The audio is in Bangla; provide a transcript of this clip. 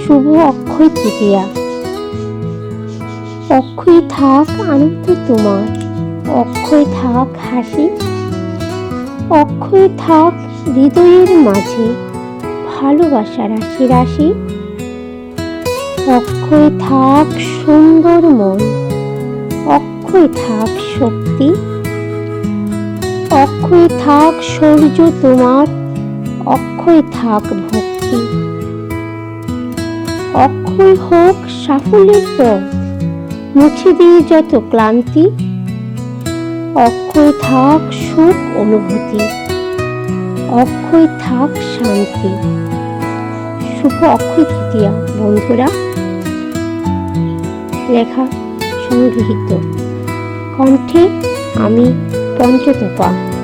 শুভ অক্ষয় তৃতীয়া। অক্ষয় থাক আনন্দ তোমার, অক্ষয় থাক হাসি, অক্ষয় থাক হৃদয়ের মাঝে ভালোবাসা রাশি রাশি। অক্ষয় থাক সুন্দর মন, অক্ষয় থাক শক্তি, অক্ষয় থাক শৌর্য তোমার, অক্ষয় থাক ভক্তি। অক্ষয় হোক সাফল্যের পথ, মুছে দিয়ে যত ক্লান্তি, অক্ষয় থাক সুখ অনুভূতি, অক্ষয় থাক শান্তি। শুভ অক্ষয় তৃতীয়া বন্ধুরা। লেখা সংগৃহীত, কণ্ঠে আমি পঞ্চতপা।